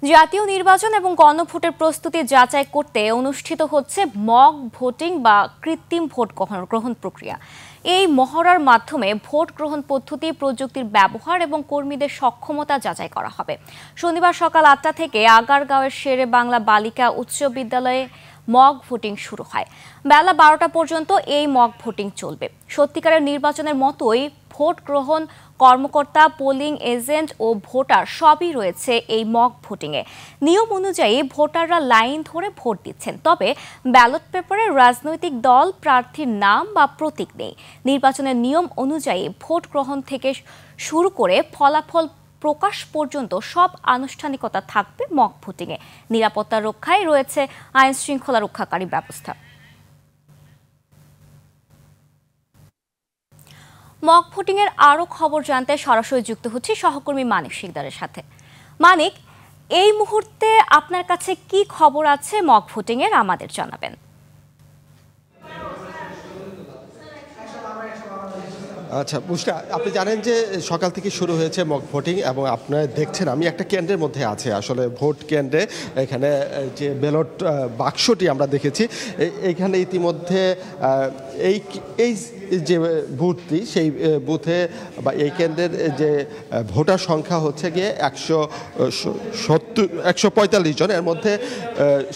জাতীয় নির্বাচন এবং গণভোটের প্রস্তুতি যাচাই করতে অনুষ্ঠিত হচ্ছে মক ভোটিং বা কৃত্রিম ভোট গ্রহণ প্রক্রিয়া। এই মহড়ার মাধ্যমে ভোট গ্রহণ পদ্ধতি, প্রযুক্তির ব্যবহার এবং কর্মীদের সক্ষমতা যাচাই করা হবে। শনিবার সকাল ৮টা থেকে আগারগাঁওয়ের শেরে বাংলা বালিকা উচ্চ বিদ্যালয়ে মক ভোটিং শুরু হয়। বেলা 12টা পর্যন্ত এই মক ভোটিং চলবে। সত্যিকারের নির্বাচনের মতোই ভোট গ্রহণ কর্মকর্তা, পোলিং এজেন্ট ও ভোটার সবই রয়েছে এই মক ভোটিংয়ে। নিয়ম অনুযায়ী ভোটাররা লাইন ধরে ভোট দিচ্ছেন, তবে ব্যালট পেপারে রাজনৈতিক দল, প্রার্থীর নাম বা প্রতীক নেই। নির্বাচনের নিয়ম অনুযায়ী ভোট গ্রহণ থেকে শুরু করে ফলাফল প্রকাশ পর্যন্ত সব আনুষ্ঠানিকতা থাকবে মক ভোটিংয়ে। নিরাপত্তা রক্ষায় রয়েছে আইন শৃঙ্খলা রক্ষাকারী ব্যবস্থা। মক ভোটিং এর আরো খবর জানতে সরাসরি যুক্ত হচ্ছে সহকর্মী মানিক শিকদারের সাথে। মানিক, এই মুহূর্তে আপনার কাছে কি খবর আছে মক ভোটিং এর, আমাদের জানাবেন। আচ্ছা বুঝটা, আপনি জানেন যে সকাল থেকে শুরু হয়েছে মক ভোটিং এবং আপনারা দেখছেন আমি একটা কেন্দ্রের মধ্যে আছি। আসলে ভোট কেন্দ্রে এখানে যে ব্যালট বাক্সটি আমরা দেখেছি, এইখানে ইতিমধ্যে এই যে বুথটি, সেই বুথে বা এই কেন্দ্রের যে ভোটার সংখ্যা হচ্ছে গিয়ে 145 জন, এর মধ্যে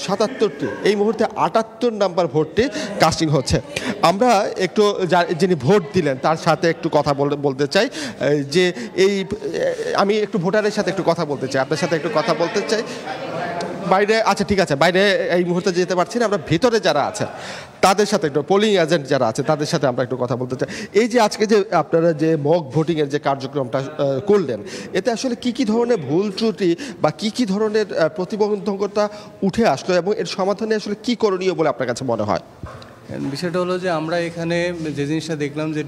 77টি, এই মুহূর্তে 78 নাম্বার ভোটটি কাস্টিং হচ্ছে। আমরা একটু যিনি ভোট দিলেন তার সাথে একটু কথা বলতে চাই, যে আমি একটু ভোটারের সাথে একটু কথা বলতে চাই, আপনার সাথে একটু কথা বলতে চাই। বাইরে, আচ্ছা ঠিক আছে, বাইরে এই মুহূর্তে যেতে পারছি না, আমরা ভেতরে যারা আছে তাদের সাথে একটু, পোলিং এজেন্ট যারা আছে তাদের সাথে আমরা একটু কথা বলতে চাই। এই যে আজকে যে আপনারা যে মক ভোটিংয়ের যে কার্যক্রমটা করলেন, এতে আসলে কি কি ধরনের ভুল ত্রুটি বা কি কি ধরনের প্রতিবন্ধকতা উঠে আসলো এবং এর সমাধানে আসলে কি করণীয় বলে আপনার কাছে মনে হয়? বিষয়টা হলো যে আমরা এখানে যে জিনিসটা দেখলাম যে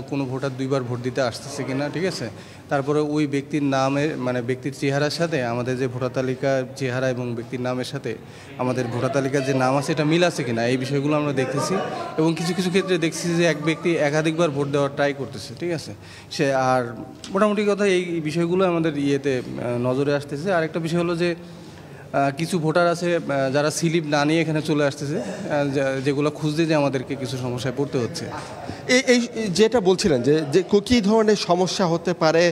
কোনো ভোটার দুইবার ভোট দিতে আসতেছে কিনা, ঠিক আছে, তারপরে ওই ব্যক্তির নামের ব্যক্তির চেহারার সাথে আমাদের যে ভোটার তালিকার চেহারা এবং ব্যক্তির নামের সাথে আমাদের ভোটার তালিকার যে নাম আছে এটা মিল আছে কিনা, এই বিষয়গুলো আমরা দেখতেছি। এবং কিছু কিছু ক্ষেত্রে দেখছি যে এক ব্যক্তি একাধিকবার ভোট দেওয়ার ট্রাই করতেছে, ঠিক আছে, সে আর মোটামুটি কথা এই বিষয়গুলো আমাদের নজরে আসতেছে। আর একটা বিষয় হলো যে কিছু ভোটার আছে যারা স্লিপ না নিয়ে এখানে চলে আসতেছে, যেগুলো খুঁজতে যে আমাদেরকে কিছু সমস্যায় পড়তে হচ্ছে। এই যেটা বলছিলেন যে কী ধরনের সমস্যা হতে পারে,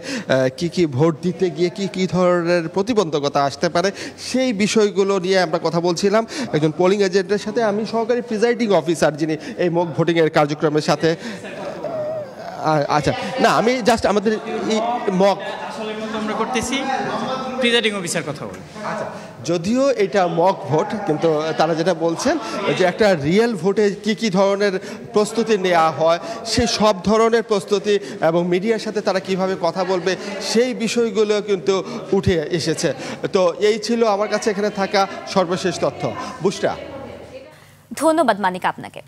কি ভোট দিতে গিয়ে কি ধরনের প্রতিবন্ধকতা আসতে পারে, সেই বিষয়গুলো নিয়ে আমরা কথা বলছিলাম একজন পোলিং এজেন্টের সাথে। আমি সহকারী প্রিজাইডিং অফিসার যিনি এই মক ভোটিংয়ের কার্যক্রমের সাথে। আচ্ছা, না আমি জাস্ট আমাদের এই মক আমরা করতেছি, প্রিজাইডিং অফিসার কথা বলি। আচ্ছা, যদিও এটা মক ভোট, কিন্তু তারা যেটা বলছেন যে একটা রিয়েল ভোটে কি ধরনের প্রস্তুতি নেওয়া হয়, সে সব ধরনের প্রস্তুতি এবং মিডিয়ার সাথে তারা কিভাবে কথা বলবে সেই বিষয়গুলো কিন্তু উঠে এসেছে। তো এই ছিল আমার কাছে এখানে থাকা সর্বশেষ তথ্য। বুঝটা, ধন্যবাদ মানিক আপনাকে।